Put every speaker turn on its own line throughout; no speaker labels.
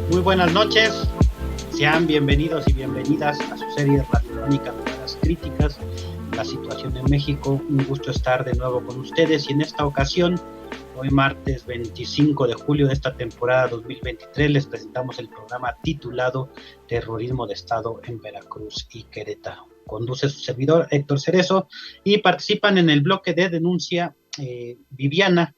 Muy buenas noches, sean bienvenidos y bienvenidas a su serie radiofónica Miradas Críticas, la situación en México. Un gusto estar de nuevo con ustedes y en esta ocasión, hoy martes 25 de julio de esta temporada 2023, les presentamos el programa titulado Terrorismo de Estado en Veracruz y Querétaro. Conduce su servidor Héctor Cerezo y participan en el bloque de denuncia Viviana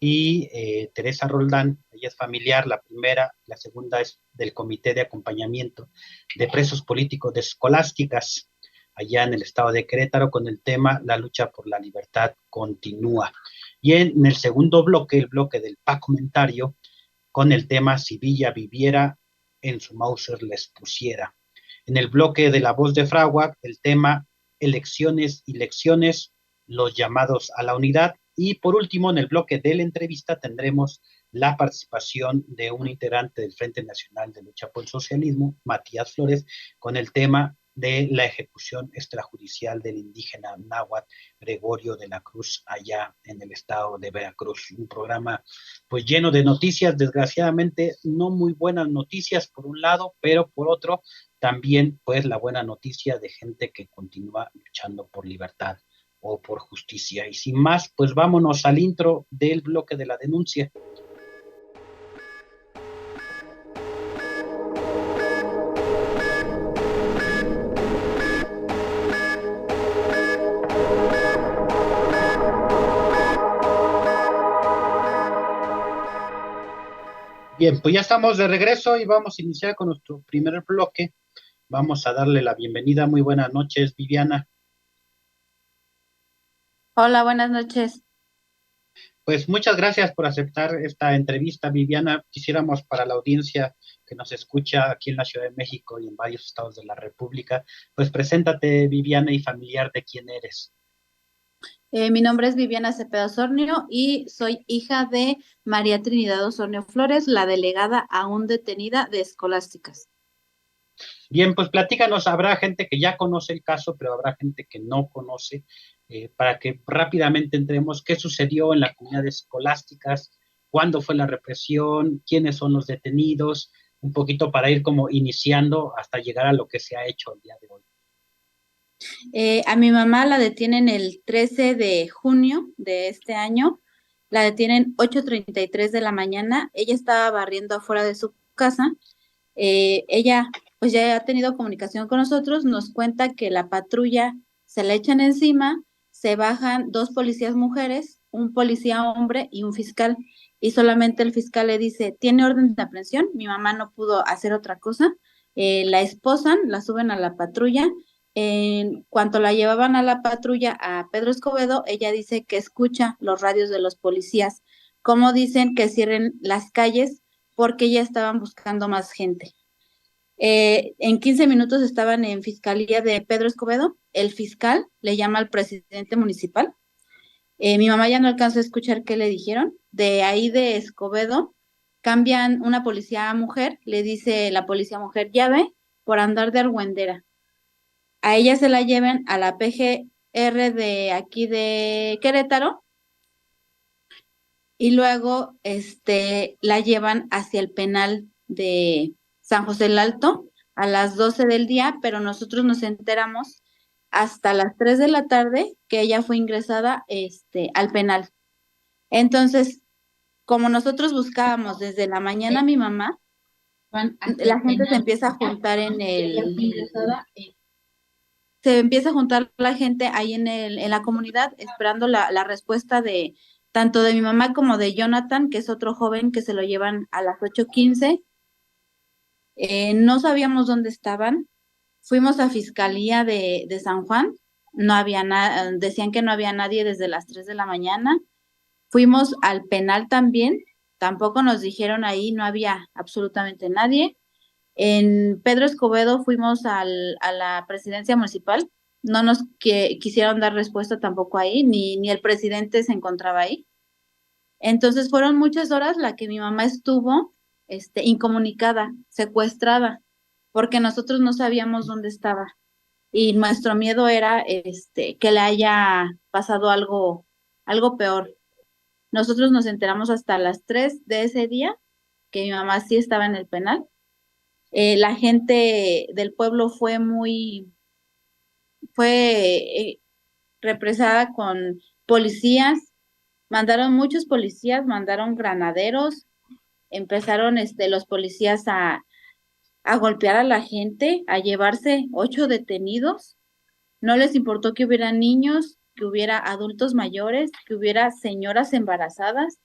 y Teresa Roldán. Ella es familiar, la primera, la segunda es del Comité de Acompañamiento de Presos Políticos de Escolásticas, allá en el estado de Querétaro, con el tema La lucha por la libertad continúa. Y en el segundo bloque, el bloque del comentario, con el tema Si Villa viviera, en su Mauser les pusiera. En el bloque de La Voz de Fragua, el tema Elecciones y lecciones, los llamados a la unidad. Y por último, en el bloque de la entrevista tendremos la participación de un integrante del Frente Nacional de Lucha por el Socialismo, Matías Flores, con el tema de la ejecución extrajudicial del indígena náhuatl Gregorio de la Cruz allá en el estado de Veracruz. Un programa pues lleno de noticias, desgraciadamente no muy buenas noticias por un lado, pero por otro también pues la buena noticia de gente que continúa luchando por libertad o por justicia. Y sin más, pues vámonos al intro del bloque de la denuncia. Bien, pues ya estamos de regreso y vamos a iniciar con nuestro primer bloque. Vamos a darle la bienvenida. Muy buenas noches, Viviana.
Hola, buenas noches.
Pues muchas gracias por aceptar esta entrevista, Viviana. Quisiéramos para la audiencia que nos escucha aquí en la Ciudad de México y en varios estados de la República, pues preséntate, Viviana, y familiar de quién eres.
Mi nombre es Viviana Cepeda Osornio y soy hija de María Trinidad Osornio Flores, la delegada aún detenida de Escolásticas.
Bien, pues platícanos, habrá gente que ya conoce el caso, pero habrá gente que no conoce, para que rápidamente entremos qué sucedió en la comunidad de Escolásticas, cuándo fue la represión, quiénes son los detenidos, un poquito para ir como iniciando hasta llegar a lo que se ha hecho el día de hoy.
A mi mamá la detienen el 13 de junio de este año, la detienen 8:33 de la mañana, ella estaba barriendo afuera de su casa, ella pues ya ha tenido comunicación con nosotros, nos cuenta que la patrulla se le echan encima, se bajan dos policías mujeres, un policía hombre y un fiscal, y solamente el fiscal le dice, ¿tiene orden de aprehensión? Mi mamá no pudo hacer otra cosa, la esposan, la suben a la patrulla, en cuanto la llevaban a la patrulla a Pedro Escobedo, ella dice que escucha los radios de los policías, como dicen que cierren las calles porque ya estaban buscando más gente. En 15 minutos estaban en Fiscalía de Pedro Escobedo, el fiscal le llama al presidente municipal, mi mamá ya no alcanzó a escuchar qué le dijeron, de ahí de Escobedo cambian una policía a mujer, le dice la policía mujer, ya ve, por andar de argüendera. A ella se la llevan a la PGR de aquí de Querétaro y luego la llevan hacia el penal de San José el Alto a las 12 del día, pero nosotros nos enteramos hasta las 3 de la tarde que ella fue ingresada al penal. Entonces, como nosotros buscábamos desde la mañana a mi mamá, la gente se empieza a juntar se empieza a juntar la gente ahí en la comunidad esperando la respuesta de tanto de mi mamá como de Jonathan, que es otro joven que se lo llevan a las 8:15. No sabíamos dónde estaban. Fuimos a Fiscalía de San Juan, no había nada, decían que no había nadie desde las 3 de la mañana. Fuimos al penal también, tampoco nos dijeron ahí, no había absolutamente nadie. En Pedro Escobedo fuimos a la presidencia municipal, no nos quisieron dar respuesta tampoco ahí, ni el presidente se encontraba ahí. Entonces fueron muchas horas la que mi mamá estuvo incomunicada, secuestrada, porque nosotros no sabíamos dónde estaba. Y nuestro miedo era que le haya pasado algo peor. Nosotros nos enteramos hasta las 3 de ese día que mi mamá sí estaba en el penal. La gente del pueblo fue represada con policías, mandaron muchos policías, mandaron granaderos, empezaron los policías a golpear a la gente, a llevarse 8 detenidos. No les importó que hubiera niños, que hubiera adultos mayores, que hubiera señoras embarazadas,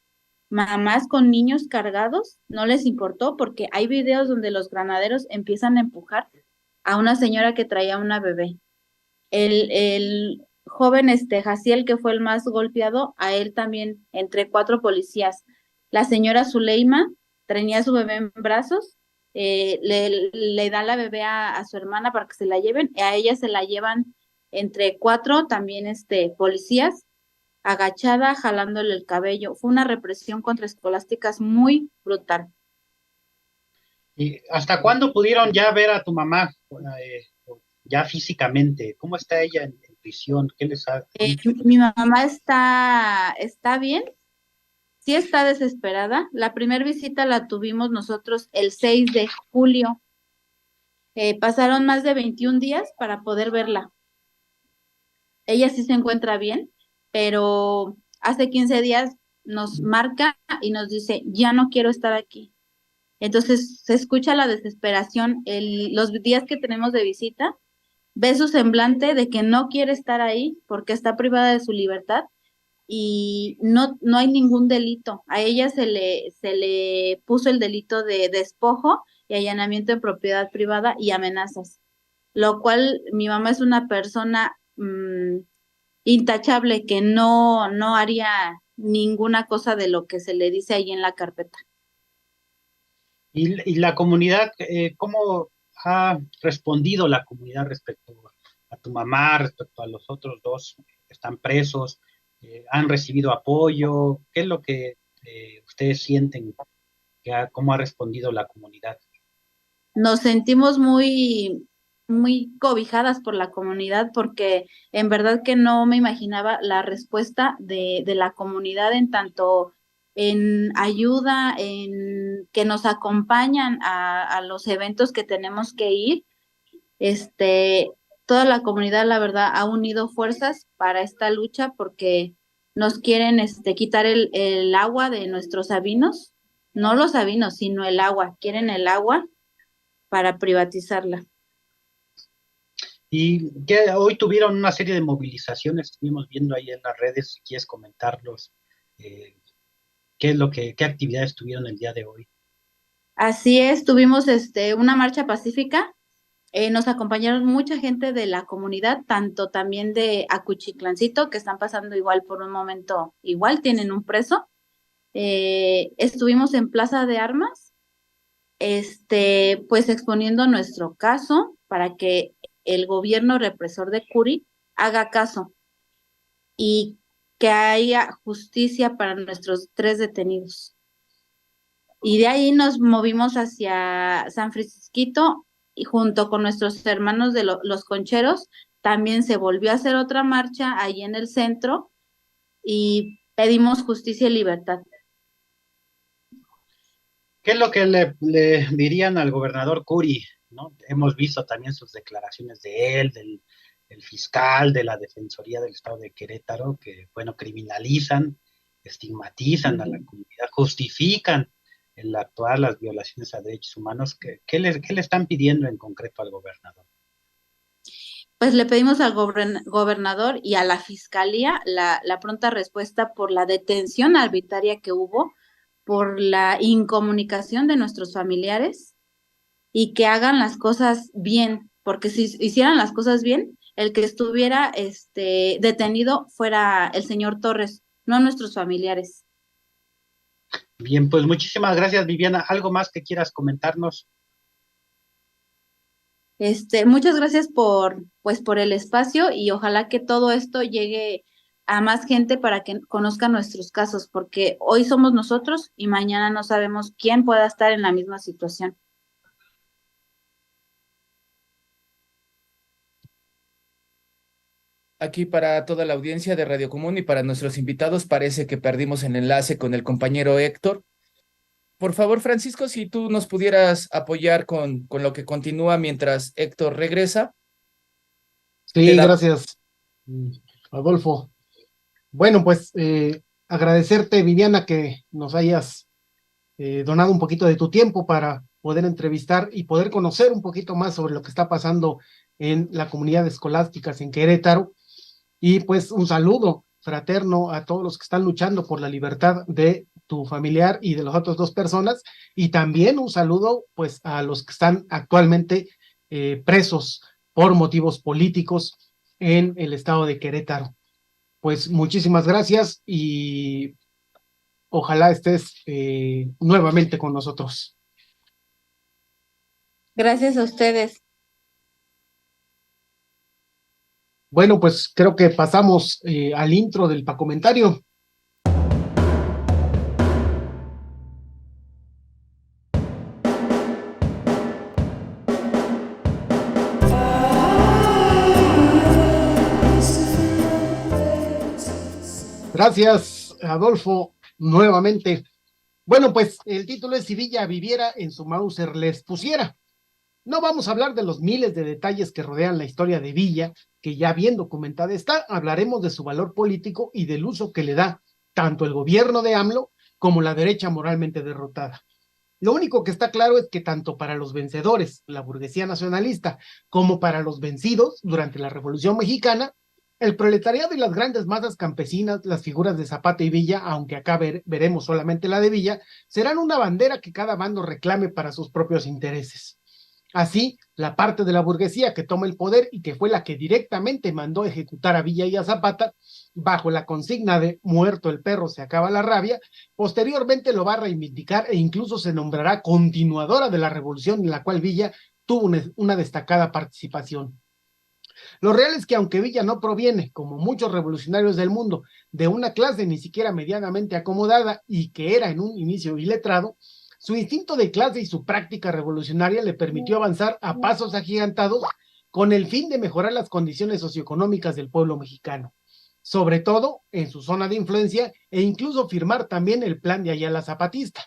mamás con niños cargados, no les importó porque hay videos donde los granaderos empiezan a empujar a una señora que traía una bebé. El joven Jaciel, que fue el más golpeado, a él también, entre 4 policías. La señora Zuleima tenía a su bebé en brazos, le da la bebé a su hermana para que se la lleven, y a ella se la llevan entre 4 también policías, agachada, jalándole el cabello. Fue una represión contra escolásticas muy brutal.
¿Y hasta cuándo pudieron ya ver a tu mamá ya físicamente? ¿Cómo está ella en prisión? ¿Qué les ha dicho?
Mi mamá está bien, sí está desesperada. La primera visita la tuvimos nosotros el 6 de julio. Pasaron más de 21 días para poder verla. Ella sí se encuentra bien, pero hace 15 días nos marca y nos dice, ya no quiero estar aquí. Entonces se escucha la desesperación. Los días que tenemos de visita, ve su semblante de que no quiere estar ahí porque está privada de su libertad y no hay ningún delito. A ella se le puso el delito de despojo y allanamiento en propiedad privada y amenazas, lo cual mi mamá es una persona intachable que no haría ninguna cosa de lo que se le dice ahí en la carpeta.
Y la comunidad, ¿cómo ha respondido la comunidad respecto a tu mamá, respecto a los otros dos que están presos? ¿Han recibido apoyo? ¿Qué es lo que ustedes sienten cómo ha respondido la comunidad?
Nos sentimos muy cobijadas por la comunidad porque en verdad que no me imaginaba la respuesta de la comunidad en tanto en ayuda, en que nos acompañan a los eventos que tenemos que ir. Este, Toda la comunidad, la verdad, ha unido fuerzas para esta lucha porque nos quieren quitar el agua de nuestros sabinos, no los sabinos, sino el agua, quieren el agua para privatizarla.
Y que hoy tuvieron una serie de movilizaciones, estuvimos viendo ahí en las redes, si quieres comentarlos, eh, qué actividades tuvieron el día de hoy.
Así es, tuvimos una marcha pacífica, nos acompañaron mucha gente de la comunidad, tanto también de Acuchiclancito, que están pasando igual por un momento, igual tienen un preso. Estuvimos en Plaza de Armas, pues exponiendo nuestro caso para que el gobierno represor de Curi haga caso y que haya justicia para nuestros 3 detenidos. Y de ahí nos movimos hacia San Francisquito y junto con nuestros hermanos de los concheros, también se volvió a hacer otra marcha ahí en el centro y pedimos justicia y libertad.
¿Qué es lo que le dirían al gobernador Curi? ¿No? Hemos visto también sus declaraciones de él, del fiscal, de la Defensoría del Estado de Querétaro, que, bueno, criminalizan, estigmatizan a la comunidad, justifican el actuar las violaciones a derechos humanos. ¿Qué le están pidiendo en concreto al gobernador?
Pues le pedimos al gobernador y a la fiscalía la pronta respuesta por la detención arbitraria que hubo, por la incomunicación de nuestros familiares y que hagan las cosas bien, porque si hicieran las cosas bien, el que estuviera detenido fuera el señor Torres, no nuestros familiares.
Bien, pues muchísimas gracias, Viviana. ¿Algo más que quieras comentarnos?
Muchas gracias por el espacio y ojalá que todo esto llegue a más gente para que conozcan nuestros casos, porque hoy somos nosotros y mañana no sabemos quién pueda estar en la misma situación.
Aquí para toda la audiencia de Radio Común y para nuestros invitados, parece que perdimos el enlace con el compañero Héctor. Por favor, Francisco, si tú nos pudieras apoyar con lo que continúa mientras Héctor regresa, te
Sí,
damos.
gracias, Adolfo. Bueno, pues agradecerte, Viviana, que nos hayas donado un poquito de tu tiempo para poder entrevistar y poder conocer un poquito más sobre lo que está pasando en la comunidad escolásticas en Querétaro. Y pues un saludo fraterno a todos los que están luchando por la libertad de tu familiar y de las otras dos personas. Y también un saludo pues a los que están actualmente presos por motivos políticos en el estado de Querétaro. Pues muchísimas gracias y ojalá estés nuevamente con nosotros.
Gracias a ustedes.
Bueno, pues creo que pasamos al intro del Pacomentario. Gracias, Adolfo, nuevamente. Bueno, pues el título es Si Villa viviera, en su Mauser les pusiera. No vamos a hablar de los miles de detalles que rodean la historia de Villa, que ya bien documentada está. Hablaremos de su valor político y del uso que le da tanto el gobierno de AMLO como la derecha moralmente derrotada. Lo único que está claro es que tanto para los vencedores, la burguesía nacionalista, como para los vencidos durante la Revolución Mexicana, el proletariado y las grandes masas campesinas, las figuras de Zapata y Villa, aunque acá veremos solamente la de Villa, serán una bandera que cada bando reclame para sus propios intereses. Así, la parte de la burguesía que toma el poder y que fue la que directamente mandó ejecutar a Villa y a Zapata, bajo la consigna de muerto el perro se acaba la rabia, posteriormente lo va a reivindicar e incluso se nombrará continuadora de la revolución en la cual Villa tuvo una destacada participación. Lo real es que aunque Villa no proviene, como muchos revolucionarios del mundo, de una clase ni siquiera medianamente acomodada y que era en un inicio iletrado, su instinto de clase y su práctica revolucionaria le permitió avanzar a pasos agigantados con el fin de mejorar las condiciones socioeconómicas del pueblo mexicano, sobre todo en su zona de influencia e incluso firmar también el plan de Ayala Zapatista.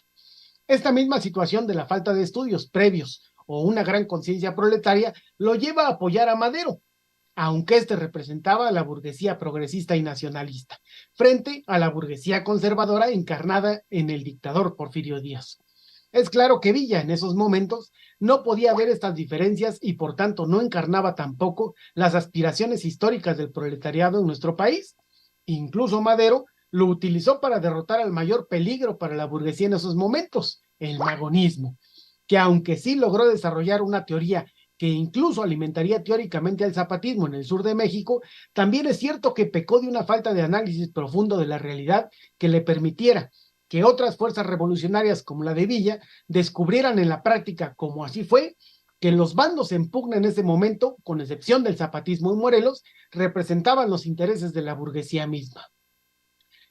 Esta misma situación de la falta de estudios previos o una gran conciencia proletaria lo lleva a apoyar a Madero, aunque este representaba a la burguesía progresista y nacionalista, frente a la burguesía conservadora encarnada en el dictador Porfirio Díaz. Es claro que Villa en esos momentos no podía ver estas diferencias y por tanto no encarnaba tampoco las aspiraciones históricas del proletariado en nuestro país. Incluso Madero lo utilizó para derrotar al mayor peligro para la burguesía en esos momentos, el magonismo, que aunque sí logró desarrollar una teoría que incluso alimentaría teóricamente al zapatismo en el sur de México, también es cierto que pecó de una falta de análisis profundo de la realidad que le permitiera que otras fuerzas revolucionarias como la de Villa descubrieran en la práctica, como así fue, que los bandos en pugna en ese momento, con excepción del zapatismo en Morelos, representaban los intereses de la burguesía misma.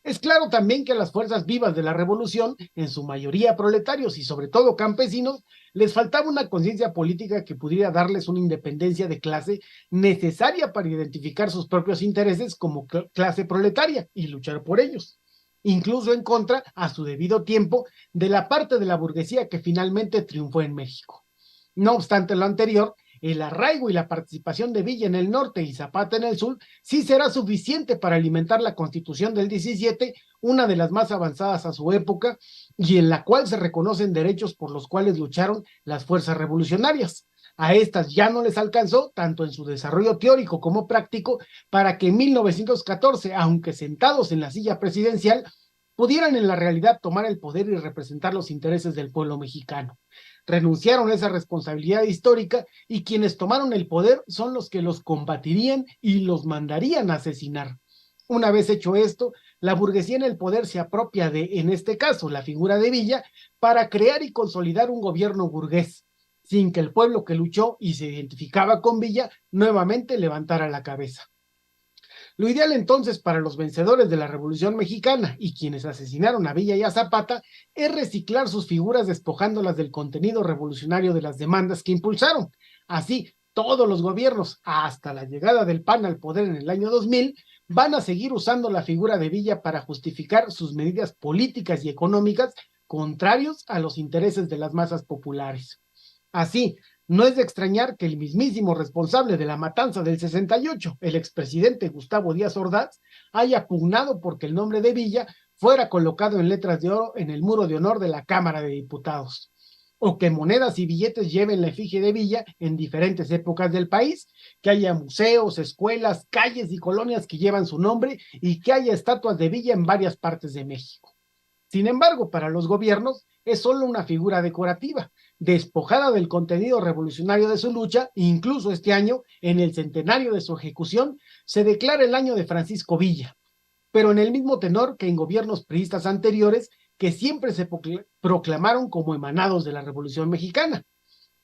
Es claro también que a las fuerzas vivas de la revolución, en su mayoría proletarios y sobre todo campesinos, les faltaba una conciencia política que pudiera darles una independencia de clase necesaria para identificar sus propios intereses como clase proletaria y luchar por ellos, incluso en contra, a su debido tiempo, de la parte de la burguesía que finalmente triunfó en México. No obstante lo anterior, el arraigo y la participación de Villa en el norte y Zapata en el sur sí será suficiente para alimentar la Constitución del 17, una de las más avanzadas a su época, y en la cual se reconocen derechos por los cuales lucharon las fuerzas revolucionarias. A estas ya no les alcanzó, tanto en su desarrollo teórico como práctico, para que en 1914, aunque sentados en la silla presidencial, pudieran en la realidad tomar el poder y representar los intereses del pueblo mexicano. Renunciaron a esa responsabilidad histórica y quienes tomaron el poder son los que los combatirían y los mandarían a asesinar. Una vez hecho esto, la burguesía en el poder se apropia de, en este caso, la figura de Villa para crear y consolidar un gobierno burgués, sin que el pueblo que luchó y se identificaba con Villa nuevamente levantara la cabeza. Lo ideal entonces para los vencedores de la Revolución Mexicana y quienes asesinaron a Villa y a Zapata es reciclar sus figuras despojándolas del contenido revolucionario de las demandas que impulsaron. Así, todos los gobiernos, hasta la llegada del PAN al poder en el año 2000, van a seguir usando la figura de Villa para justificar sus medidas políticas y económicas contrarios a los intereses de las masas populares. Así, no es de extrañar que el mismísimo responsable de la matanza del 68, el expresidente Gustavo Díaz Ordaz, haya pugnado porque el nombre de Villa fuera colocado en letras de oro en el muro de honor de la Cámara de Diputados, o que monedas y billetes lleven la efigie de Villa en diferentes épocas del país, que haya museos, escuelas, calles y colonias que llevan su nombre y que haya estatuas de Villa en varias partes de México. Sin embargo, para los gobiernos es solo una figura decorativa, despojada del contenido revolucionario de su lucha. Incluso este año, en el centenario de su ejecución, se declara el año de Francisco Villa, pero en el mismo tenor que en gobiernos priistas anteriores que siempre se proclamaron como emanados de la Revolución Mexicana.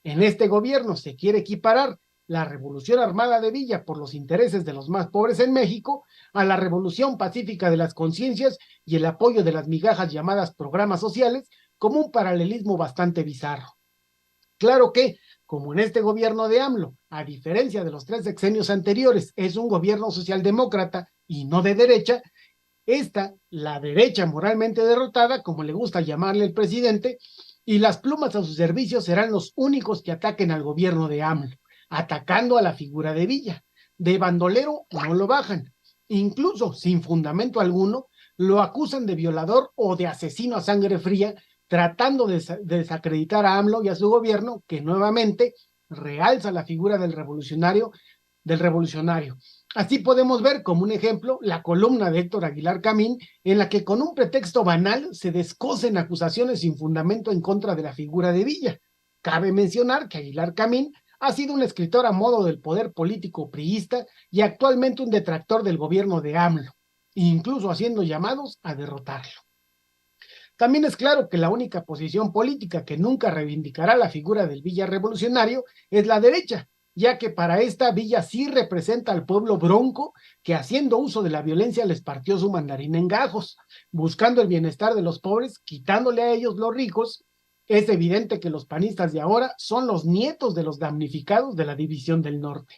En este gobierno se quiere equiparar la revolución armada de Villa por los intereses de los más pobres en México a la revolución pacífica de las conciencias y el apoyo de las migajas llamadas programas sociales, como un paralelismo bastante bizarro. Claro que, como en este gobierno de AMLO, a diferencia de los 3 sexenios anteriores, es un gobierno socialdemócrata y no de derecha, la derecha moralmente derrotada, como le gusta llamarle el presidente, y las plumas a su servicio serán los únicos que ataquen al gobierno de AMLO, atacando a la figura de Villa. De bandolero no lo bajan, incluso sin fundamento alguno, lo acusan de violador o de asesino a sangre fría, tratando de desacreditar a AMLO y a su gobierno, que nuevamente realza la figura del revolucionario. Así podemos ver como un ejemplo la columna de Héctor Aguilar Camín, en la que con un pretexto banal se descosen acusaciones sin fundamento en contra de la figura de Villa. Cabe mencionar que Aguilar Camín ha sido un escritor a modo del poder político priista y actualmente un detractor del gobierno de AMLO, incluso haciendo llamados a derrotarlo. También es claro que la única posición política que nunca reivindicará la figura del Villa revolucionario es la derecha, ya que para esta Villa sí representa al pueblo bronco que, haciendo uso de la violencia, les partió su mandarín en gajos, buscando el bienestar de los pobres, quitándole a ellos los ricos. Es evidente que los panistas de ahora son los nietos de los damnificados de la División del Norte.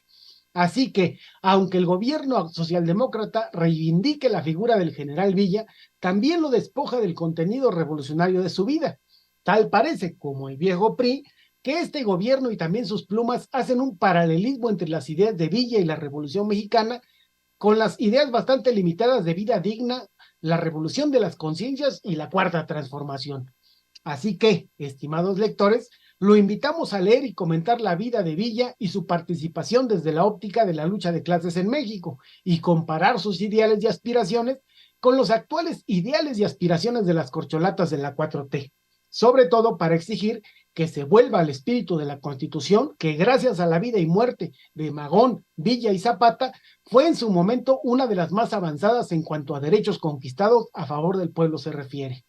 Así que, aunque el gobierno socialdemócrata reivindique la figura del general Villa, también lo despoja del contenido revolucionario de su vida. Tal parece, como el viejo PRI, que este gobierno y también sus plumas hacen un paralelismo entre las ideas de Villa y la Revolución Mexicana, con las ideas bastante limitadas de vida digna, la revolución de las conciencias y la cuarta transformación. Así que, estimados lectores, lo invitamos a leer y comentar la vida de Villa y su participación desde la óptica de la lucha de clases en México, y comparar sus ideales y aspiraciones con los actuales ideales y aspiraciones de las corcholatas de la 4T, sobre todo para exigir que se vuelva al espíritu de la Constitución, que gracias a la vida y muerte de Magón, Villa y Zapata, fue en su momento una de las más avanzadas en cuanto a derechos conquistados a favor del pueblo se refiere.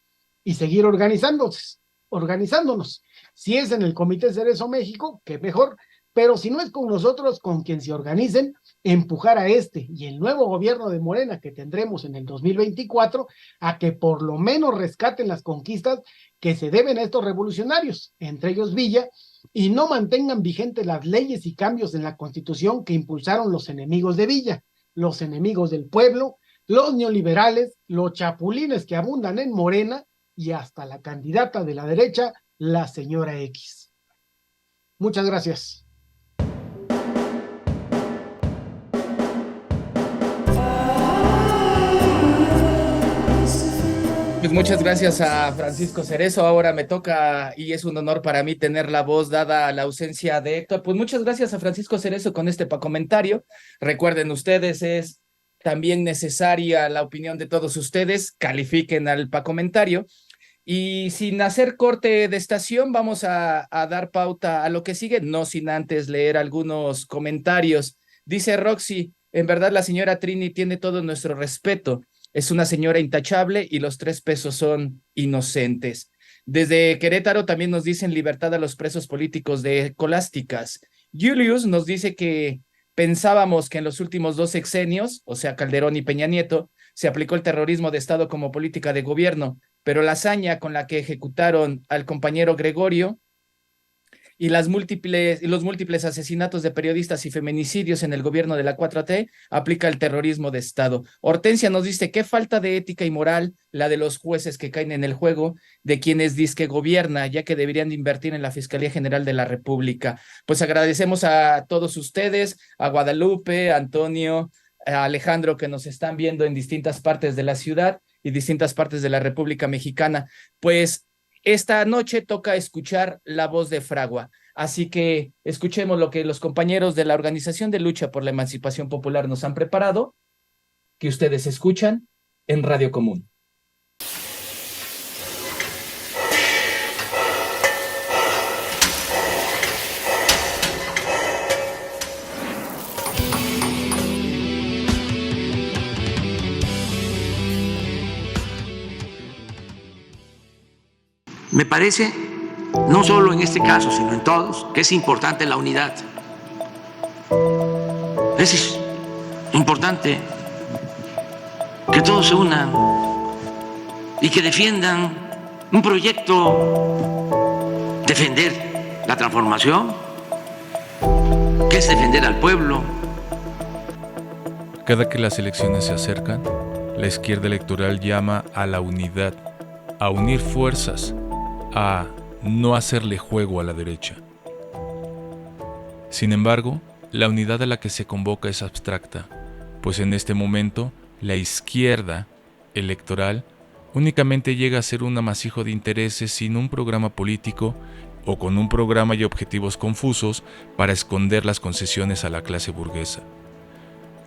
Y seguir organizándonos. Si es en el Comité Cerezo México, qué mejor, pero si no es con nosotros, con quien se organicen, empujar a este y el nuevo gobierno de Morena que tendremos en el 2024 a que por lo menos rescaten las conquistas que se deben a estos revolucionarios, entre ellos Villa, y no mantengan vigentes las leyes y cambios en la Constitución que impulsaron los enemigos de Villa, los enemigos del pueblo, los neoliberales, los chapulines que abundan en Morena y hasta la candidata de la derecha, la señora X. Muchas gracias.
Pues muchas gracias a Francisco Cerezo. Ahora me toca y es un honor para mí tener la voz dada la ausencia de Héctor. Pues muchas gracias a Francisco Cerezo con este comentario. Recuerden ustedes, es también necesaria la opinión de todos ustedes. Califiquen al comentario. Y sin hacer corte de estación, vamos a dar pauta a lo que sigue, no sin antes leer algunos comentarios. Dice Roxy, en verdad la señora Trini tiene todo nuestro respeto. Es una señora intachable y los 3 pesos son inocentes. Desde Querétaro también nos dicen libertad a los presos políticos de Escolásticas. Julius nos dice que pensábamos que en los últimos 2 sexenios, o sea, Calderón y Peña Nieto, se aplicó el terrorismo de Estado como política de gobierno, pero la hazaña con la que ejecutaron al compañero Gregorio y los múltiples asesinatos de periodistas y feminicidios en el gobierno de la 4T, aplica el terrorismo de Estado. Hortensia nos dice, qué falta de ética y moral la de los jueces que caen en el juego de quienes dizque gobierna, ya que deberían de invertir en la Fiscalía General de la República. Pues agradecemos a todos ustedes, a Guadalupe, a Antonio, a Alejandro, que nos están viendo en distintas partes de la ciudad y distintas partes de la República Mexicana. Pues esta noche toca escuchar la voz de Fragua, así que escuchemos lo que los compañeros de la Organización de Lucha por la Emancipación Popular nos han preparado, que ustedes escuchan en Radio Común.
Me parece, no solo en este caso, sino en todos, que es importante la unidad. Es importante que todos se unan y que defiendan un proyecto, defender la transformación, que es defender al pueblo.
Cada que las elecciones se acercan, la izquierda electoral llama a la unidad, a unir fuerzas, a no hacerle juego a la derecha. Sin embargo, la unidad a la que se convoca es abstracta, pues en este momento la izquierda electoral únicamente llega a ser un amasijo de intereses sin un programa político o con un programa y objetivos confusos para esconder las concesiones a la clase burguesa.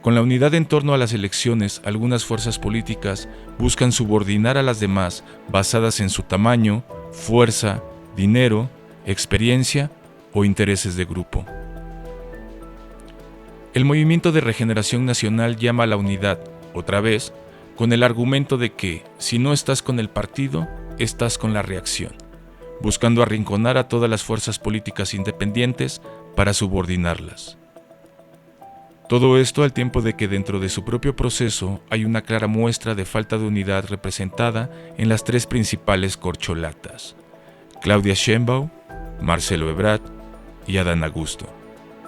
Con la unidad en torno a las elecciones, algunas fuerzas políticas buscan subordinar a las demás basadas en su tamaño, fuerza, dinero, experiencia o intereses de grupo. El Movimiento de Regeneración Nacional llama a la unidad, otra vez, con el argumento de que, si no estás con el partido, estás con la reacción, buscando arrinconar a todas las fuerzas políticas independientes para subordinarlas. Todo esto al tiempo de que dentro de su propio proceso hay una clara muestra de falta de unidad representada en las tres principales corcholatas: Claudia Sheinbaum, Marcelo Ebrard y Adán Augusto,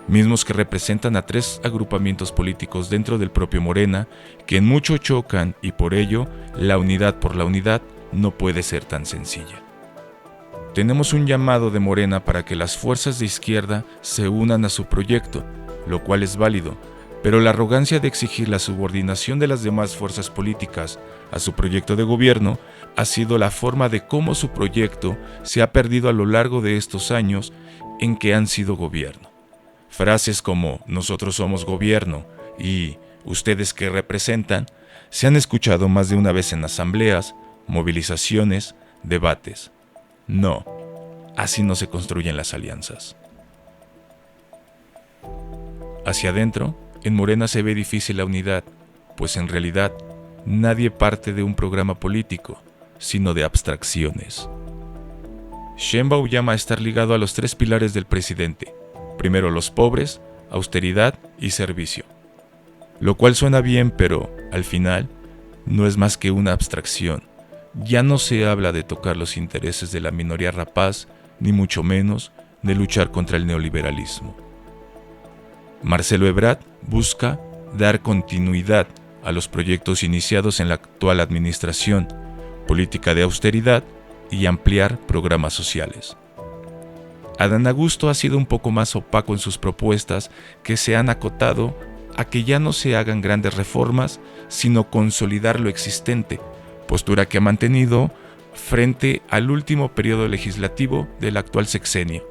mismos que representan a tres agrupamientos políticos dentro del propio Morena que en mucho chocan y por ello la unidad por la unidad no puede ser tan sencilla. Tenemos un llamado de Morena para que las fuerzas de izquierda se unan a su proyecto, lo cual es válido, pero la arrogancia de exigir la subordinación de las demás fuerzas políticas a su proyecto de gobierno ha sido la forma de cómo su proyecto se ha perdido a lo largo de estos años en que han sido gobierno. Frases como "nosotros somos gobierno" y "ustedes qué representan" se han escuchado más de una vez en asambleas, movilizaciones, debates. No, así no se construyen las alianzas. Hacia adentro, en Morena se ve difícil la unidad, pues en realidad nadie parte de un programa político, sino de abstracciones. Sheinbaum llama a estar ligado a los tres pilares del presidente: primero los pobres, austeridad y servicio. Lo cual suena bien, pero al final no es más que una abstracción. Ya no se habla de tocar los intereses de la minoría rapaz, ni mucho menos de luchar contra el neoliberalismo. Marcelo Ebrard busca dar continuidad a los proyectos iniciados en la actual administración, política de austeridad y ampliar programas sociales. Adán Augusto ha sido un poco más opaco en sus propuestas, que se han acotado a que ya no se hagan grandes reformas, sino consolidar lo existente, postura que ha mantenido frente al último periodo legislativo del actual sexenio,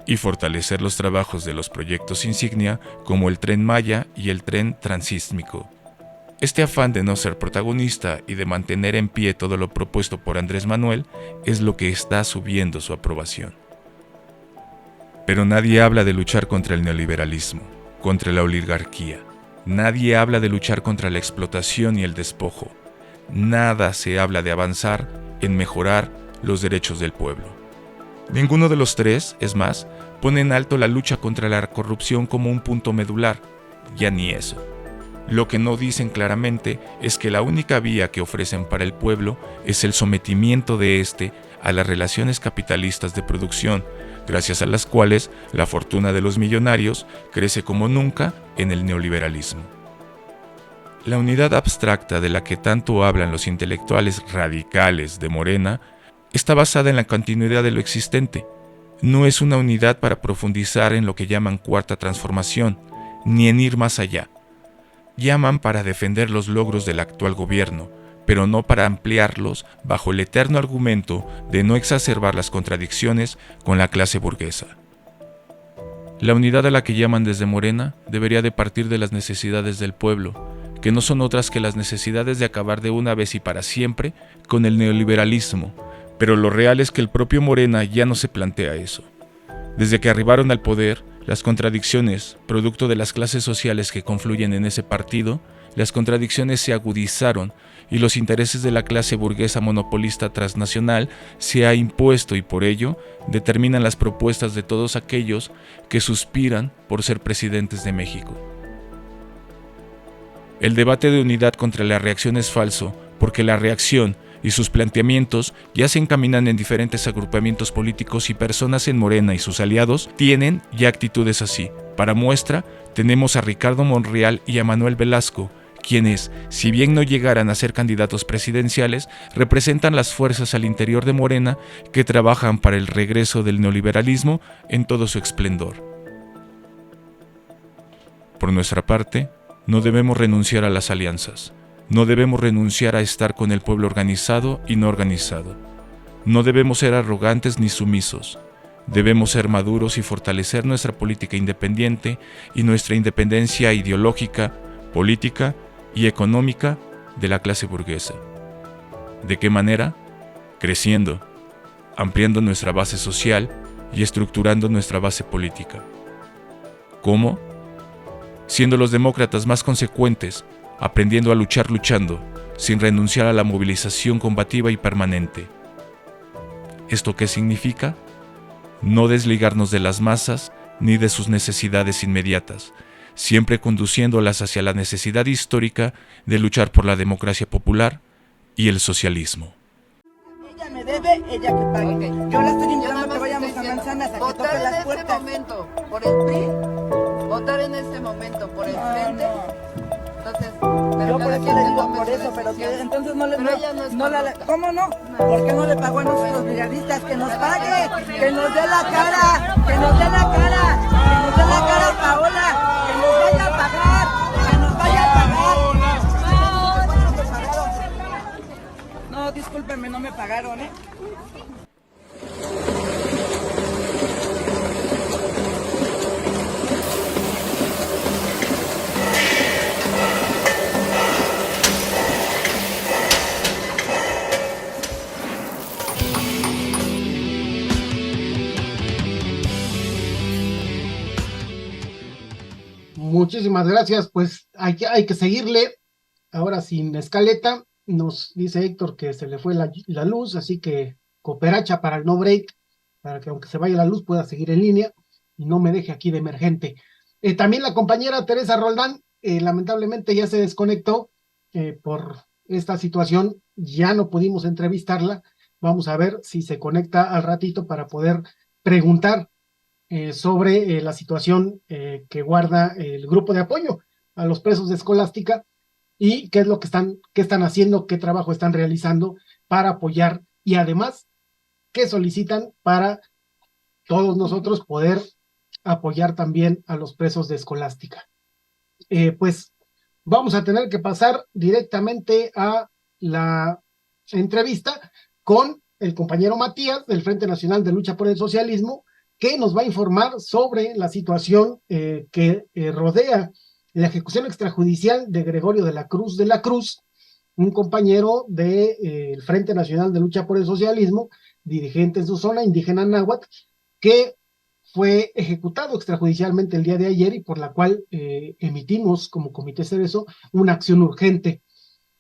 y fortalecer los trabajos de los proyectos insignia como el Tren Maya y el Tren Transísmico. Este afán de no ser protagonista y de mantener en pie todo lo propuesto por Andrés Manuel es lo que está subiendo su aprobación. Pero nadie habla de luchar contra el neoliberalismo, contra la oligarquía. Nadie habla de luchar contra la explotación y el despojo. Nada se habla de avanzar en mejorar los derechos del pueblo. Ninguno de los tres, es más, pone en alto la lucha contra la corrupción como un punto medular. Ya ni eso. Lo que no dicen claramente es que la única vía que ofrecen para el pueblo es el sometimiento de éste a las relaciones capitalistas de producción, gracias a las cuales la fortuna de los millonarios crece como nunca en el neoliberalismo. La unidad abstracta de la que tanto hablan los intelectuales radicales de Morena está basada en la continuidad de lo existente. No es una unidad para profundizar en lo que llaman cuarta transformación, ni en ir más allá. Llaman para defender los logros del actual gobierno, pero no para ampliarlos bajo el eterno argumento de no exacerbar las contradicciones con la clase burguesa. La unidad a la que llaman desde Morena debería de partir de las necesidades del pueblo, que no son otras que las necesidades de acabar de una vez y para siempre con el neoliberalismo, pero lo real es que el propio Morena ya no se plantea eso. Desde que arribaron al poder, las contradicciones, producto de las clases sociales que confluyen en ese partido, las contradicciones se agudizaron y los intereses de la clase burguesa monopolista transnacional se ha impuesto y por ello determinan las propuestas de todos aquellos que suspiran por ser presidentes de México. El debate de unidad contra la reacción es falso, porque la reacción y sus planteamientos ya se encaminan en diferentes agrupamientos políticos y personas en Morena y sus aliados tienen ya actitudes así. Para muestra, tenemos a Ricardo Monreal y a Manuel Velasco, quienes, si bien no llegaran a ser candidatos presidenciales, representan las fuerzas al interior de Morena que trabajan para el regreso del neoliberalismo en todo su esplendor. Por nuestra parte, no debemos renunciar a las alianzas. No debemos renunciar a estar con el pueblo organizado y no organizado. No debemos ser arrogantes ni sumisos. Debemos ser maduros y fortalecer nuestra política independiente y nuestra independencia ideológica, política y económica de la clase burguesa. ¿De qué manera? Creciendo, ampliando nuestra base social y estructurando nuestra base política. ¿Cómo? Siendo los demócratas más consecuentes, aprendiendo a luchar luchando, sin renunciar a la movilización combativa y permanente. ¿Esto qué significa? No desligarnos de las masas ni de sus necesidades inmediatas, siempre conduciéndolas hacia la necesidad histórica de luchar por la democracia popular y el socialismo.
Ella me debe, ella que pague. Okay. Yo la estoy invitando a que vayamos a Manzanas a que toque las puertas. Votar en este momento por el PRI, votar en este momento por el Frente. Entonces, yo por eso le digo por eso, pero que entonces no le... ¿Cómo no? ¿Por qué no le pagó a nosotros brigadistas? Que nos pague, que nos dé la cara, que nos dé la cara, que nos dé la cara a Paola, que nos vaya a pagar, que nos vaya a pagar. No, discúlpenme, no me pagaron, ¿eh?
Muchísimas gracias, pues hay que seguirle, ahora sin escaleta. Nos dice Héctor que se le fue la luz, así que cooperacha para el no break, para que aunque se vaya la luz pueda seguir en línea y no me deje aquí de emergente. También la compañera Teresa Roldán, lamentablemente ya se desconectó por esta situación, ya no pudimos entrevistarla. Vamos a ver si se conecta al ratito para poder preguntar sobre la situación que guarda el grupo de apoyo a los presos de Escolástica y qué es lo que están haciendo, qué trabajo están realizando para apoyar y además qué solicitan para todos nosotros poder apoyar también a los presos de Escolástica. Pues vamos a tener que pasar directamente a la entrevista con el compañero Matías del Frente Nacional de Lucha por el Socialismo, que nos va a informar sobre la situación que rodea la ejecución extrajudicial de Gregorio de la Cruz, un compañero del Frente Nacional de Lucha por el Socialismo, dirigente en su zona indígena náhuatl, que fue ejecutado extrajudicialmente el día de ayer y por la cual emitimos como Comité Cerezo una acción urgente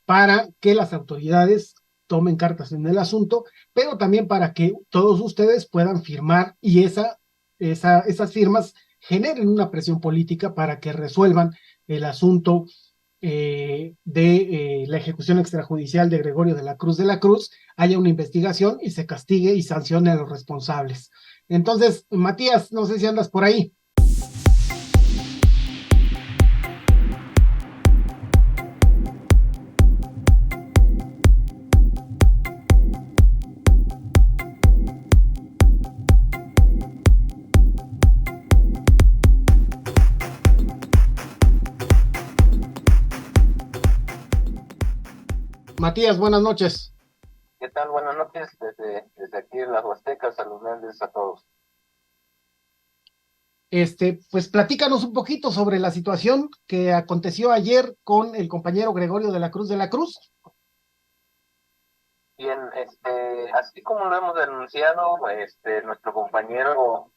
para que las autoridades tomen cartas en el asunto, pero también para que todos ustedes puedan firmar y esas firmas generen una presión política para que resuelvan el asunto la ejecución extrajudicial de Gregorio de la Cruz, haya una investigación y se castigue y sancione a los responsables. Entonces, Matías, no sé si andas por ahí. Matías, buenas noches.
¿Qué tal? Buenas noches desde aquí en las Huastecas, saludarles a todos.
Pues platícanos un poquito sobre la situación que aconteció ayer con el compañero Gregorio de la Cruz.
Bien, así como lo hemos denunciado, nuestro compañero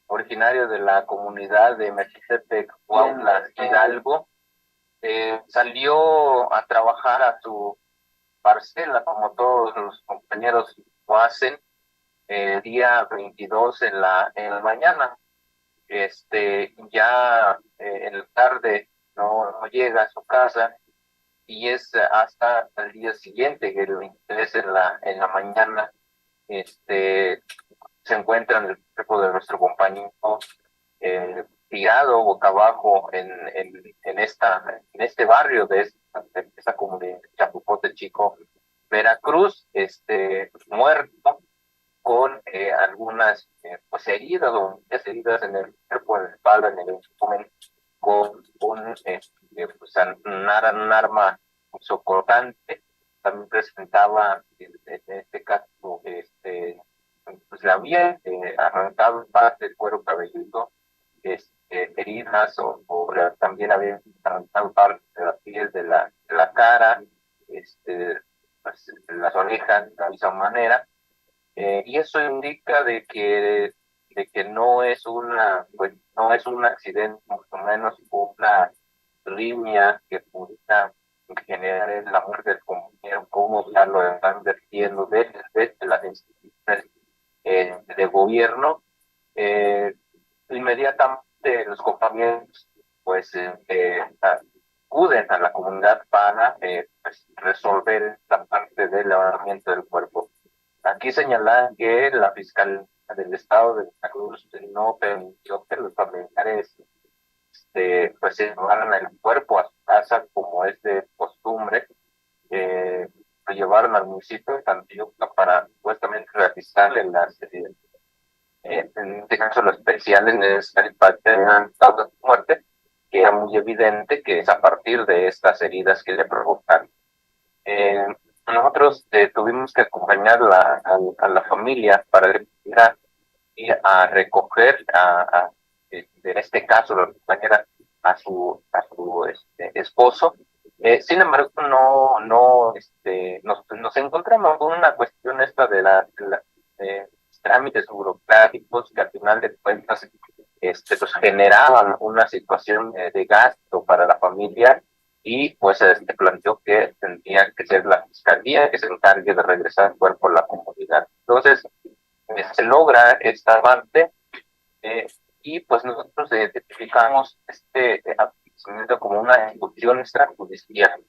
originario de la comunidad de Mexicetec, Cuautla, Hidalgo, salió a trabajar a su parcela, como todos los compañeros lo hacen, día 22 en la mañana. Ya en la tarde no llega a su casa y es hasta el día siguiente, que el 23 en la mañana, se encuentra en el cuerpo de nuestro compañero tirado boca abajo en este barrio de esta comunidad, Chapopote Chico, Veracruz, muerto con algunas pues heridas o muchas heridas en el cuerpo, en la espalda, en el abdomen, con pues, un arma socortante. También presentaba en este caso pues le había arrancado parte del cuero cabelludo, heridas también había arrancado parte de la piel de la cara, pues, las orejas de la misma manera. Y eso indica de que no es no es un accidente, mucho menos una riña que pudiera generar la muerte del compañero, como ya lo están vertiendo desde las instituciones de gobierno. Inmediatamente los compañeros pues acuden a la comunidad para pues, resolver esta parte del lavamiento del cuerpo. Aquí señalar que la Fiscalía del Estado de Veracruz no permitió que los familiares pues se llevaran el cuerpo a su casa como es de costumbre. Lo llevaron al municipio de Tantiyuca para supuestamente realizarle en este caso los especiales necesarios para determinar el estado de muerte, que era muy evidente que es a partir de estas heridas que le provocaron. Nosotros tuvimos que acompañar a la familia para ir a recoger en este caso la compañera a su esposo. Sin embargo, nos encontramos con una cuestión esta de trámites burocráticos que al final de cuentas pues generaban una situación de gasto para la familia, y pues planteó que tendría que ser la fiscalía que se encargue de regresar el cuerpo a la comunidad. Entonces se logra esta parte, y pues nosotros identificamos acontecimiento como una ejecución extrajudicial.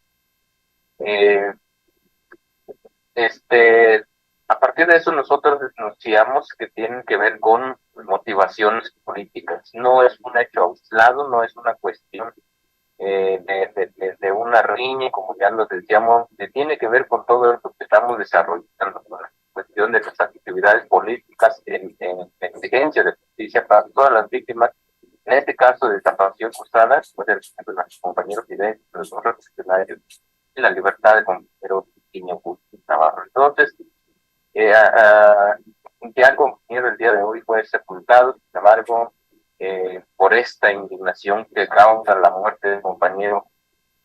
A partir de eso nosotros denunciamos que tienen que ver con motivaciones políticas. No es un hecho aislado, no es una cuestión de una riña, como ya lo decíamos, tiene que ver con todo lo que estamos desarrollando, con la cuestión de las actividades políticas en exigencia de justicia para todas las víctimas. En este caso de desaparición cruzada, pues el compañero Fidel, los revolucionarios y la libertad del compañero Quiño Navarro. Entonces, ya el compañero el día de hoy fue sepultado, sin embargo, por esta indignación que causa la muerte del compañero,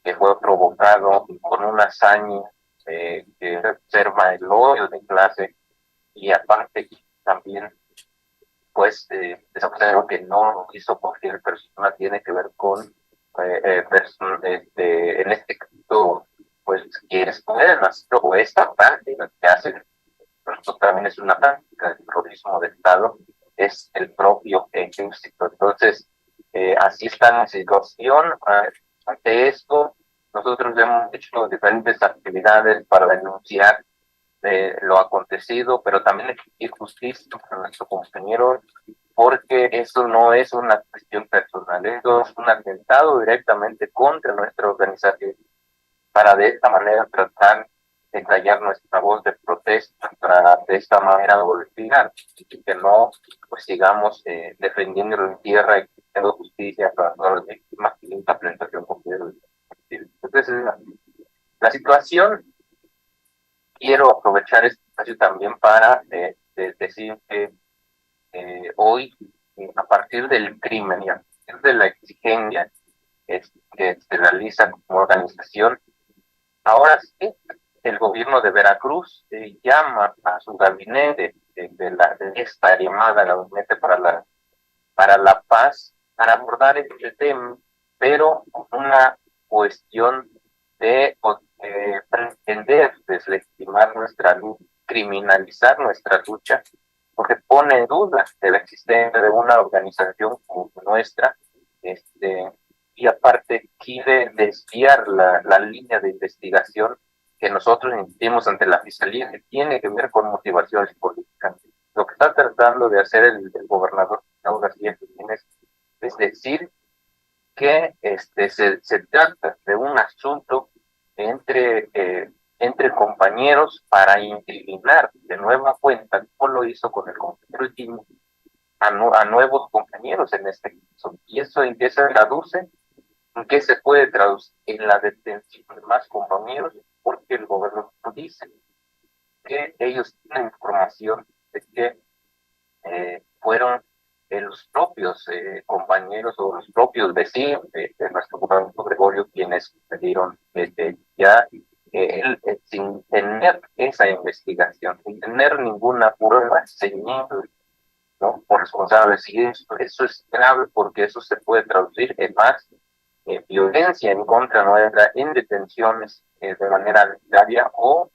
que fue provocado con una hazaña que observa el odio de clase, y aparte también pues se observa que no lo hizo cualquier persona, tiene que ver con en este caso pues quienes pueden hacer o esta práctica que hacen, pero esto también es una práctica del terrorismo de Estado, es el propio ejército. Entonces, así está la situación. Ante esto, nosotros hemos hecho diferentes actividades para denunciar lo acontecido, pero también exigir justicia a nuestros compañeros, porque eso no es una cuestión personal, eso es un atentado directamente contra nuestra organización, para de esta manera tratar de callar nuestra voz de protesta, para de esta manera golpear, y que no pues sigamos defendiendo la tierra y exigiendo justicia para todas las víctimas y la presentación completa. Entonces, la situación, quiero aprovechar este espacio también para decir que hoy, a partir del crimen y a partir de la exigencia que se realiza como organización, ahora sí, el gobierno de Veracruz llama a su gabinete de esta llamada gabinete para la paz, para abordar este tema, pero con una cuestión de pretender deslegitimar nuestra lucha, criminalizar nuestra lucha, porque pone en duda de la existencia de una organización como nuestra, y aparte quiere desviar la línea de investigación que nosotros emitimos ante la Fiscalía, que tiene que ver con motivaciones políticas. Lo que está tratando de hacer el gobernador García es decir que se trata de un asunto entre compañeros para incriminar de nueva cuenta, como lo hizo con el compañero último, a nuevos compañeros en este caso. Y eso en qué se traduce, en qué se puede traducir en la detención de más compañeros, porque el gobierno dice que ellos tienen información de que fueron los propios compañeros o los propios vecinos de nuestro gobernador Gregorio quienes pidieron ya sin tener esa investigación, sin tener ninguna prueba, señalando, ¿no?, por responsables. Y eso es grave, porque eso se puede traducir en más violencia en contra nuestra, en detenciones de manera arbitraria, o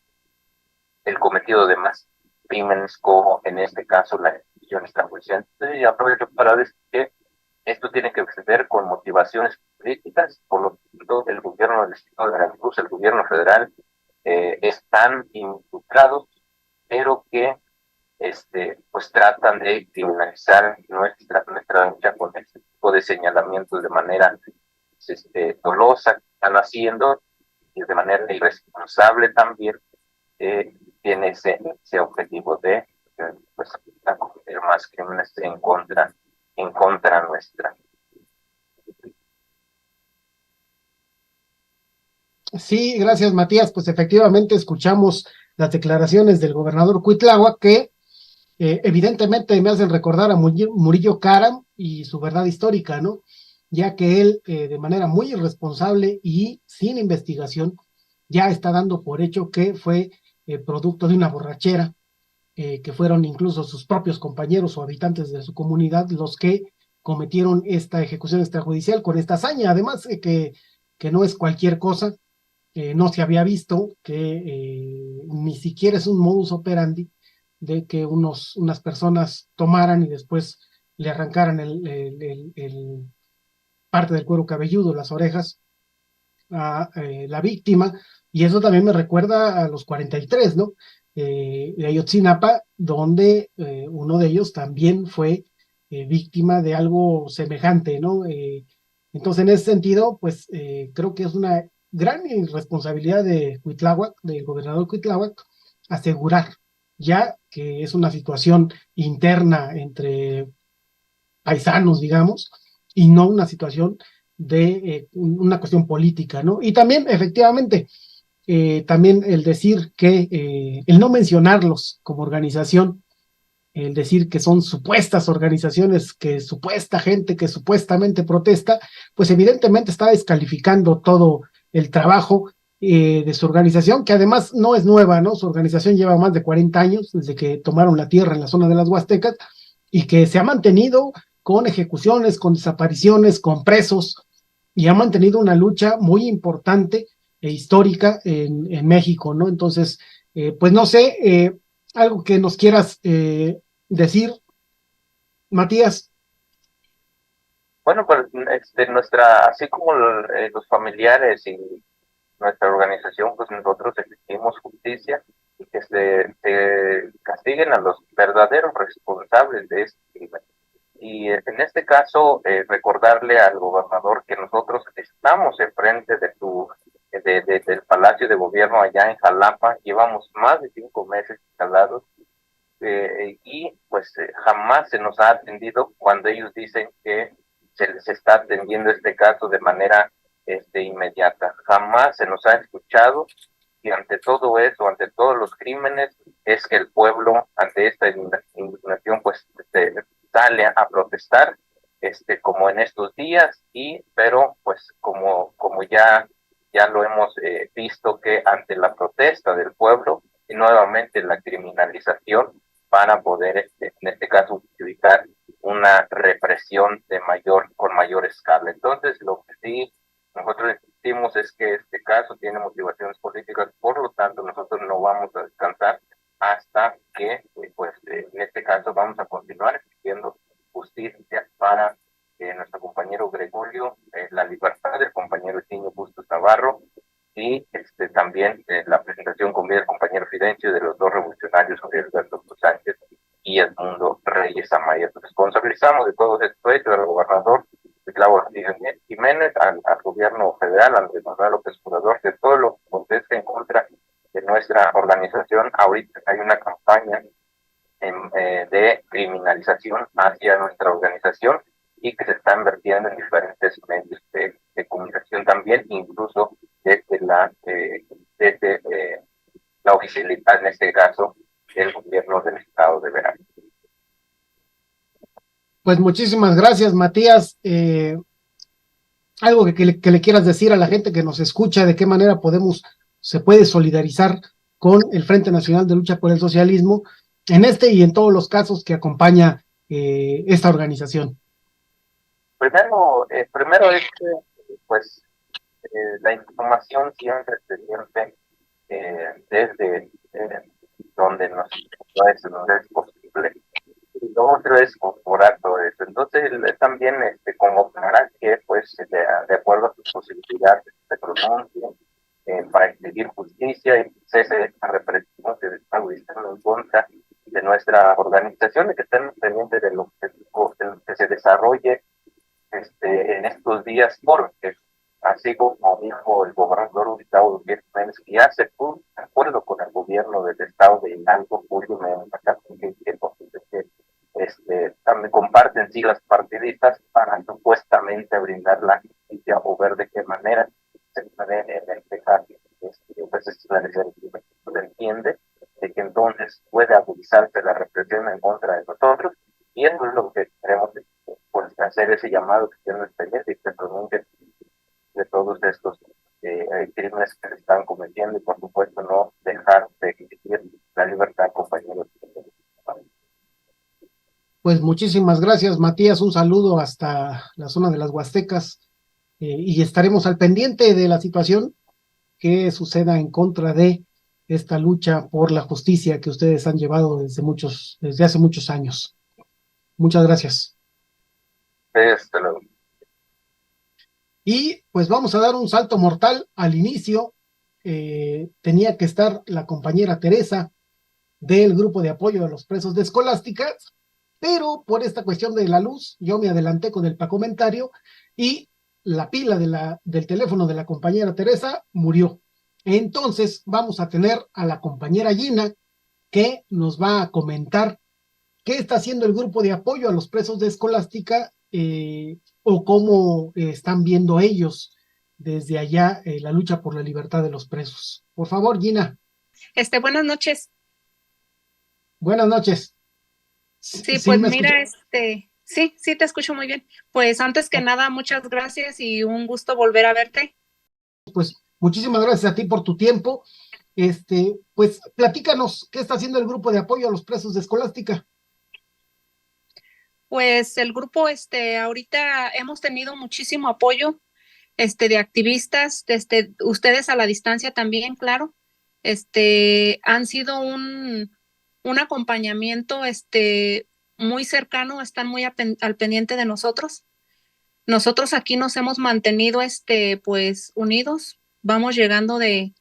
el cometido de más crímenes, como en este caso la ejecución extrajudicial. Entonces, ya aprovecho para decir que esto tiene que ver con motivaciones políticas. Por lo tanto, el gobierno del Estado de Veracruz, el gobierno federal, están involucrados, pero que pues tratan de criminalizar nuestra lucha con este tipo de señalamientos de manera dolosa, que están haciendo, y de manera irresponsable también. Tiene ese objetivo de pues cometer más crímenes en contra nuestra.
Sí, gracias, Matías. Pues efectivamente escuchamos las declaraciones del gobernador Cuitláhuac, que evidentemente me hacen recordar a Murillo Karam y su verdad histórica, ¿no? Ya que él, de manera muy irresponsable y sin investigación, ya está dando por hecho que fue producto de una borrachera, que fueron incluso sus propios compañeros o habitantes de su comunidad los que cometieron esta ejecución extrajudicial con esta hazaña. Además, que no es cualquier cosa, no se había visto, que ni siquiera es un modus operandi de que unas personas tomaran y después le arrancaran el parte del cuero cabelludo, las orejas, a la víctima. Y eso también me recuerda a los 43, ¿no? De Ayotzinapa, donde uno de ellos también fue víctima de algo semejante, ¿no? Entonces, en ese sentido, pues creo que es una gran irresponsabilidad de Cuitláhuac, del gobernador Cuitláhuac, asegurar ya que es una situación interna entre paisanos, digamos, y no una situación de una cuestión política, ¿no? Y también, efectivamente, también el decir que, el no mencionarlos como organización, el decir que son supuestas organizaciones, que supuesta gente que supuestamente protesta, pues evidentemente está descalificando todo el trabajo de su organización, que además no es nueva, ¿no? Su organización lleva más de 40 años desde que tomaron la tierra en la zona de las Huastecas, y que se ha mantenido con ejecuciones, con desapariciones, con presos, y ha mantenido una lucha muy importante e histórica en México, ¿no? Entonces, pues no sé, algo que nos quieras decir, Matías.
Bueno, pues así como los familiares y nuestra organización, pues nosotros exigimos justicia y que se castiguen a los verdaderos responsables de este crimen. Y en este caso, recordarle al gobernador que nosotros estamos enfrente del Palacio de Gobierno allá en Jalapa, llevamos más de 5 meses instalados, y pues jamás se nos ha atendido cuando ellos dicen que se les está atendiendo este caso de manera inmediata. Jamás se nos ha escuchado, y ante todo eso, ante todos los crímenes, es que el pueblo, ante esta indignación, pues sale a protestar, como en estos días, pero pues como ya lo hemos visto, que ante la protesta del pueblo y nuevamente la criminalización para poder, en este caso, justificar una represión con mayor escala. Entonces, lo que sí nosotros insistimos es que este caso tiene motivaciones políticas, por lo tanto, nosotros no vamos a descansar hasta que, en este caso, vamos a continuar exigiendo justicia para nuestro compañero Gregorio, la libertad del compañero Eugenio Bustos Navarro, y también la presentación con vida del compañero Fidencio, de los dos revolucionarios, José Alberto Cruz Sánchez y Edmundo Reyes Amaya. Responsabilizamos de todo esto hecho al gobernador Claudio Jiménez, al gobierno federal, al Andrés Manuel López Obrador, de todo lo que contesta en contra de nuestra organización. Ahorita hay una campaña de criminalización hacia nuestra organización, y que se está invirtiendo en diferentes medios de comunicación también, incluso desde la oficialidad, en este caso, del gobierno del estado de Veracruz.
Pues muchísimas gracias, Matías. Algo que le quieras decir a la gente que nos escucha, de qué manera se puede solidarizar con el Frente Nacional de Lucha por el Socialismo en este y en todos los casos que acompaña esta organización.
Primero es que, pues, la información siempre se siente desde donde nos es posible. Y lo otro es corroborar todo eso. Entonces, también convocará que, pues, de acuerdo a sus posibilidades, se pronuncien para exigir justicia y cese de esta represión que se está utilizando en contra de nuestra organización, y que estén pendientes de lo que se desarrolle en estos días, porque así como dijo el gobernador Gustavo Jiménez, que ya se puso de acuerdo con el gobierno del estado de Hidalgo, Julio que también comparten siglas partidistas para supuestamente brindar la justicia o ver de qué manera se puede dejar pues esclarecer. Se entiende de que entonces puede agudizarse la represión en contra de nosotros, y eso es lo que queremos, pues, hacer ese llamado, que tienen experiencia y que se pronuncien de todos estos crímenes que se están cometiendo, y por supuesto no dejar de exigir la libertad, compañeros.
Pues muchísimas gracias, Matías. Un saludo hasta la zona de las Huastecas, y estaremos al pendiente de la situación que suceda en contra de esta lucha por la justicia que ustedes han llevado desde hace muchos años. Muchas gracias.
Hasta luego.
Y pues vamos a dar un salto mortal al inicio. Tenía que estar la compañera Teresa del grupo de apoyo a los presos de Escolástica, pero por esta cuestión de la luz, yo me adelanté con el comentario y la pila del teléfono de la compañera Teresa murió. Entonces vamos a tener a la compañera Gina, que nos va a comentar qué está haciendo el grupo de apoyo a los presos de Escolástica, o cómo están viendo ellos desde allá la lucha por la libertad de los presos. Por favor, Gina.
Buenas noches.
Buenas noches.
Sí, pues mira, sí, te escucho muy bien. Pues antes que nada, muchas gracias y un gusto volver a verte.
Pues muchísimas gracias a ti por tu tiempo. Pues platícanos, ¿qué está haciendo el grupo de apoyo a los presos de Escolástica?
Pues el grupo, ahorita hemos tenido muchísimo apoyo, de activistas, ustedes a la distancia también, claro. Han sido un acompañamiento, muy cercano, están muy al pendiente de nosotros. Nosotros aquí nos hemos mantenido, pues unidos, vamos llegando de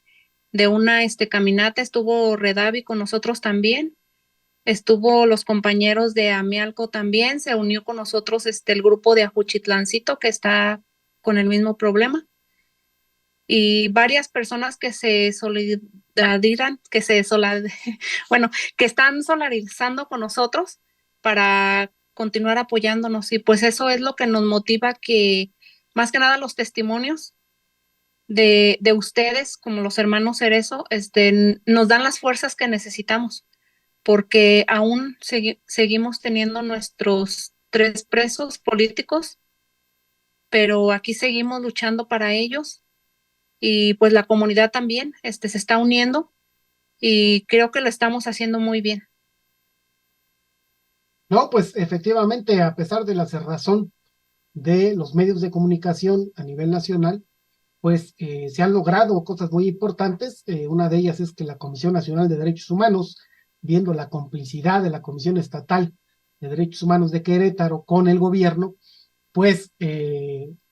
una caminata, estuvo Redavi con nosotros también, estuvo los compañeros de Amialco también, se unió con nosotros el grupo de Ajuchitlancito que está con el mismo problema, y varias personas que se solidarizan, bueno, que están solidarizando con nosotros para continuar apoyándonos, y pues eso es lo que nos motiva, que más que nada los testimonios de ustedes, como los hermanos Cerezo, nos dan las fuerzas que necesitamos, porque aún seguimos teniendo nuestros 3 presos políticos, pero aquí seguimos luchando para ellos, y pues la comunidad también se está uniendo, y creo que lo estamos haciendo muy bien.
No, pues efectivamente, a pesar de la cerrazón de los medios de comunicación a nivel nacional, pues se han logrado cosas muy importantes. Una de ellas es que la Comisión Nacional de Derechos Humanos, viendo la complicidad de la Comisión Estatal de Derechos Humanos de Querétaro con el gobierno, pues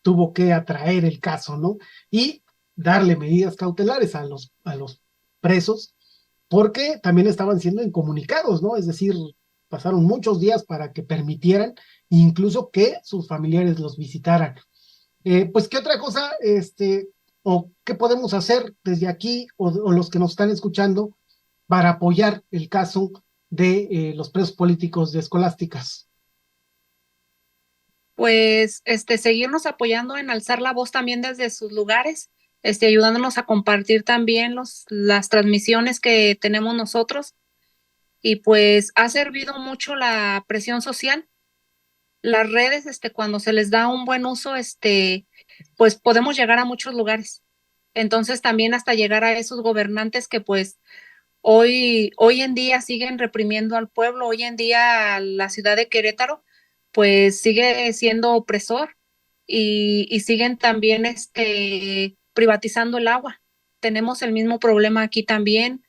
tuvo que atraer el caso, ¿no? Y darle medidas cautelares a los presos, porque también estaban siendo incomunicados, ¿no? Es decir, pasaron muchos días para que permitieran incluso que sus familiares los visitaran. Pues, ¿qué otra cosa, o qué podemos hacer desde aquí, o los que nos están escuchando, para apoyar el caso de los presos políticos de Escolásticas?
Pues seguirnos apoyando en alzar la voz también desde sus lugares, ayudándonos a compartir también las transmisiones que tenemos nosotros, y pues ha servido mucho la presión social, las redes, cuando se les da un buen uso, pues podemos llegar a muchos lugares. Entonces también hasta llegar a esos gobernantes que pues hoy en día siguen reprimiendo al pueblo, hoy en día la ciudad de Querétaro pues sigue siendo opresor, y siguen también privatizando el agua. Tenemos el mismo problema aquí también,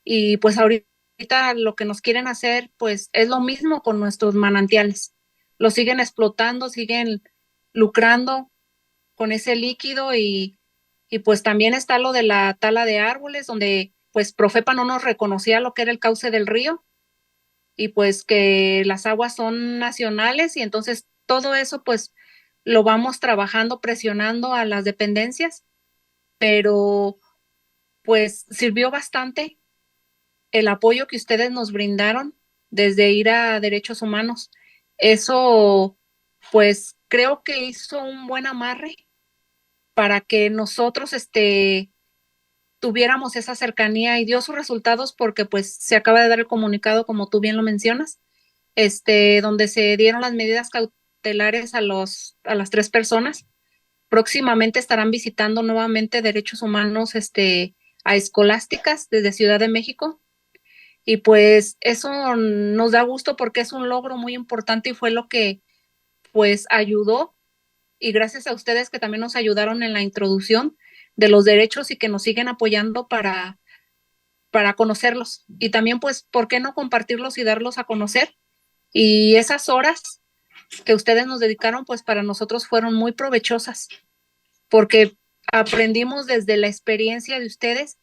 y pues ahorita lo que nos quieren hacer pues es lo mismo con nuestros manantiales. Los siguen explotando, siguen lucrando con ese líquido, y pues también está lo de la tala de árboles, donde pues Profepa no nos reconocía lo que era el cauce del río, y pues que las aguas son nacionales, y entonces todo eso pues lo vamos trabajando, presionando a las dependencias, pero pues sirvió bastante el apoyo que ustedes nos brindaron desde ir a Derechos Humanos. Eso pues creo que hizo un buen amarre para que nosotros tuviéramos esa cercanía, y dio sus resultados, porque pues se acaba de dar el comunicado, como tú bien lo mencionas, donde se dieron las medidas cautelares a las 3 personas. Próximamente estarán visitando nuevamente Derechos Humanos a Escolásticas desde Ciudad de México, y pues eso nos da gusto porque es un logro muy importante, y fue lo que pues ayudó, y gracias a ustedes que también nos ayudaron en la introducción de los derechos, y que nos siguen apoyando para conocerlos, y también pues, ¿por qué no compartirlos y darlos a conocer? Y esas horas que ustedes nos dedicaron, pues para nosotros fueron muy provechosas, porque aprendimos desde la experiencia de ustedes,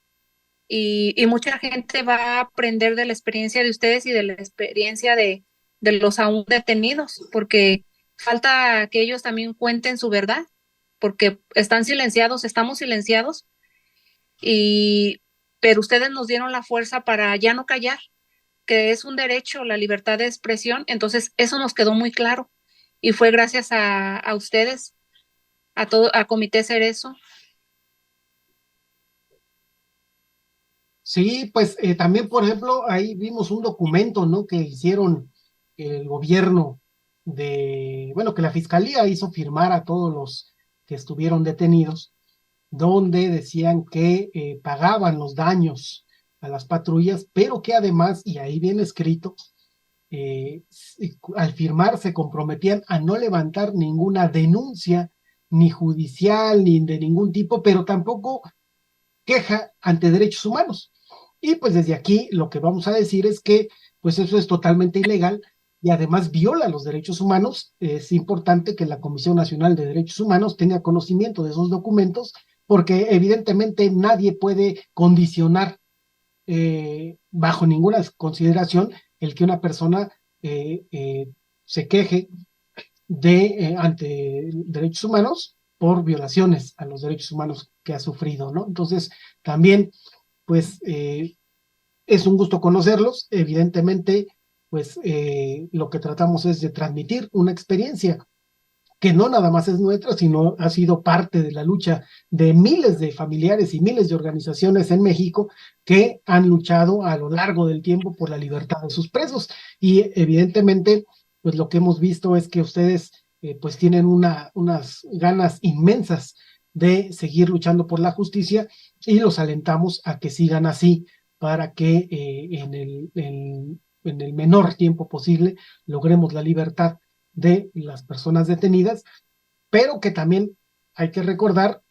y mucha gente va a aprender de la experiencia de ustedes y de la experiencia de los aún detenidos, porque falta que ellos también cuenten su verdad, porque están silenciados, estamos silenciados, pero ustedes nos dieron la fuerza para ya no callar, que es un derecho, la libertad de expresión. Entonces eso nos quedó muy claro, y fue gracias a ustedes, a Comité Cerezo.
Sí, pues también, por ejemplo, ahí vimos un documento, ¿no? Que hicieron el gobierno bueno, que la fiscalía hizo firmar a todos los que estuvieron detenidos, donde decían que pagaban los daños a las patrullas, pero que además, y ahí viene escrito, al firmar se comprometían a no levantar ninguna denuncia, ni judicial, ni de ningún tipo, pero tampoco queja ante Derechos Humanos. Y pues desde aquí lo que vamos a decir es que pues eso es totalmente ilegal, y además viola los derechos humanos. Es importante que la Comisión Nacional de Derechos Humanos tenga conocimiento de esos documentos porque evidentemente nadie puede condicionar bajo ninguna consideración el que una persona se queje ante derechos humanos por violaciones a los derechos humanos que ha sufrido, ¿no? Entonces, también, pues, es un gusto conocerlos. Evidentemente, pues, lo que tratamos es de transmitir una experiencia que no nada más es nuestra, sino ha sido parte de la lucha de miles de familiares y miles de organizaciones en México que han luchado a lo largo del tiempo por la libertad de sus presos. Y evidentemente, pues lo que hemos visto es que ustedes pues tienen unas ganas inmensas de seguir luchando por la justicia y los alentamos a que sigan así para que en el menor tiempo posible logremos la libertad de las personas detenidas, pero que también hay que recordar,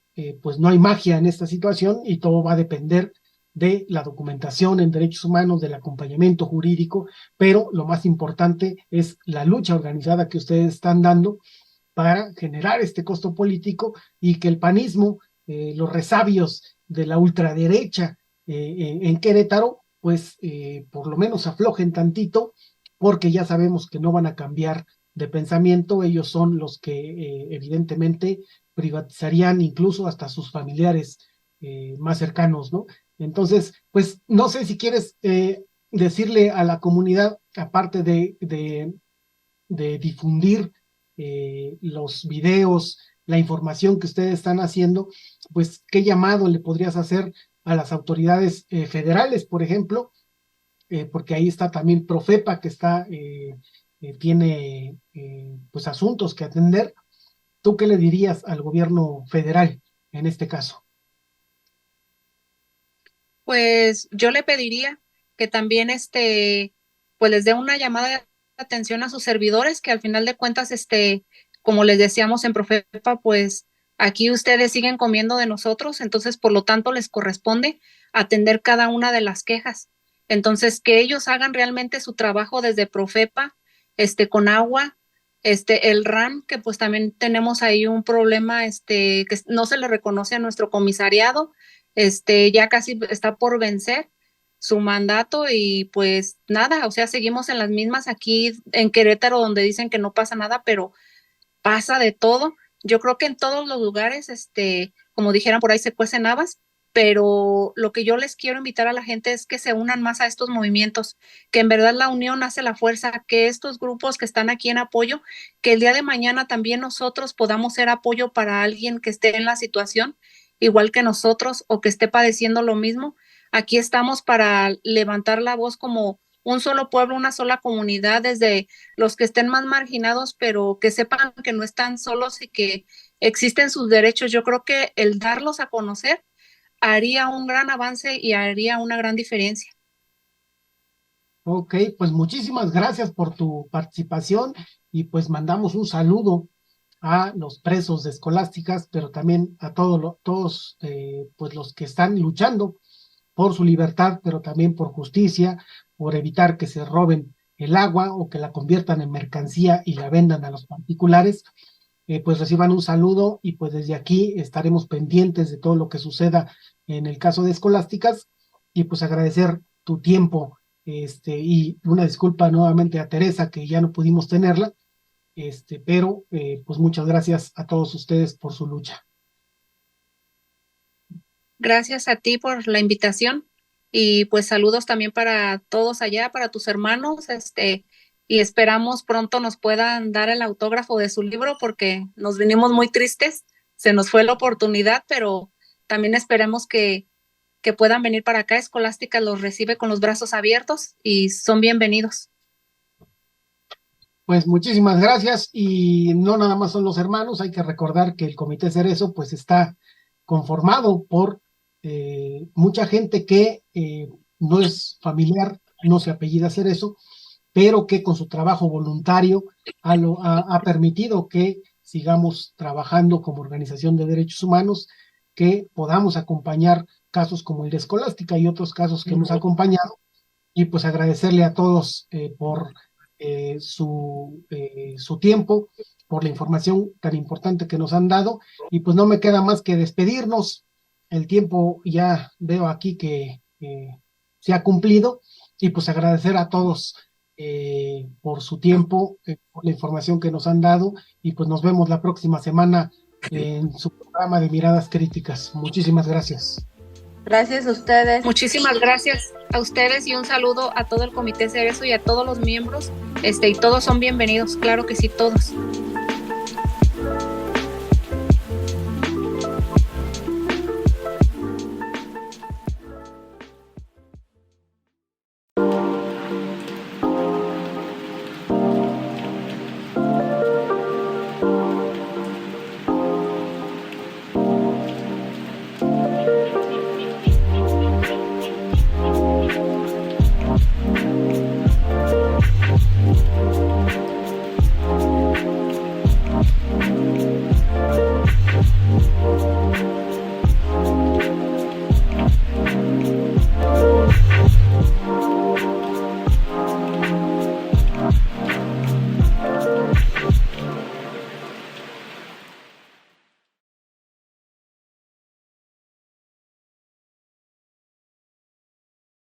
pues no hay magia en esta situación y todo va a depender de la documentación en derechos humanos, del acompañamiento jurídico, pero lo más importante es la lucha organizada que ustedes están dando para generar este costo político y que el panismo, los resabios de la ultraderecha en Querétaro, pues por lo menos aflojen tantito, porque ya sabemos que no van a cambiar de pensamiento. Ellos son los que evidentemente privatizarían incluso hasta sus familiares más cercanos, ¿no? Entonces, pues no sé si quieres decirle a la comunidad, aparte de difundir los videos, la información que ustedes están haciendo, pues qué llamado le podrías hacer a las autoridades federales, por ejemplo, porque ahí está también Profepa, que tiene pues asuntos que atender. ¿Tú qué le dirías al gobierno federal en este caso?
Pues yo le pediría que también pues les dé una llamada de atención a sus servidores, que al final de cuentas, como les decíamos en Profepa, pues aquí ustedes siguen comiendo de nosotros, entonces por lo tanto les corresponde atender cada una de las quejas. Entonces, que ellos hagan realmente su trabajo desde Profepa, con agua, el RAN, que pues también tenemos ahí un problema, que no se le reconoce a nuestro comisariado, ya casi está por vencer su mandato y pues nada, o sea, seguimos en las mismas aquí en Querétaro, donde dicen que no pasa nada, pero pasa de todo. Yo creo que en todos los lugares, como dijeran por ahí, se cuecen habas, pero lo que yo les quiero invitar a la gente es que se unan más a estos movimientos, que en verdad la unión hace la fuerza, que estos grupos que están aquí en apoyo, que el día de mañana también nosotros podamos ser apoyo para alguien que esté en la situación igual que nosotros o que esté padeciendo lo mismo. Aquí estamos para levantar la voz como un solo pueblo, una sola comunidad, desde los que estén más marginados, pero que sepan que no están solos y que existen sus derechos. Yo creo que el darlos a conocer haría un gran avance y haría una gran diferencia.
Ok, pues muchísimas gracias por tu participación y pues mandamos un saludo a los presos de Escolásticas, pero también a todos pues los que están luchando por su libertad, pero también por justicia, por evitar que se roben el agua o que la conviertan en mercancía y la vendan a los particulares. Pues reciban un saludo y pues desde aquí estaremos pendientes de todo lo que suceda en el caso de Escolásticas y pues agradecer tu tiempo y una disculpa nuevamente a Teresa que ya no pudimos tenerla, pero pues muchas gracias a todos ustedes por su lucha.
Gracias a ti por la invitación y pues saludos también para todos allá, para tus hermanos, y esperamos pronto nos puedan dar el autógrafo de su libro porque nos vinimos muy tristes, se nos fue la oportunidad, pero también esperemos que puedan venir para acá. Escolástica los recibe con los brazos abiertos y son bienvenidos.
Pues muchísimas gracias y no nada más son los hermanos, hay que recordar que el Comité Cerezo pues está conformado por mucha gente que no es familiar, no se apellida Cerezo, pero que con su trabajo voluntario ha permitido que sigamos trabajando como organización de derechos humanos, que podamos acompañar casos como el de Escolástica y otros casos que hemos acompañado, y pues agradecerle a todos por su tiempo, por la información tan importante que nos han dado, y pues no me queda más que despedirnos. El tiempo ya veo aquí que se ha cumplido, y pues agradecer a todos por su tiempo, por la información que nos han dado, y pues nos vemos la próxima semana en su programa de Miradas Críticas. Muchísimas gracias.
Gracias a ustedes.
Muchísimas gracias a ustedes y un saludo a todo el Comité Cerezo y a todos los miembros, y todos son bienvenidos, claro que sí, todos.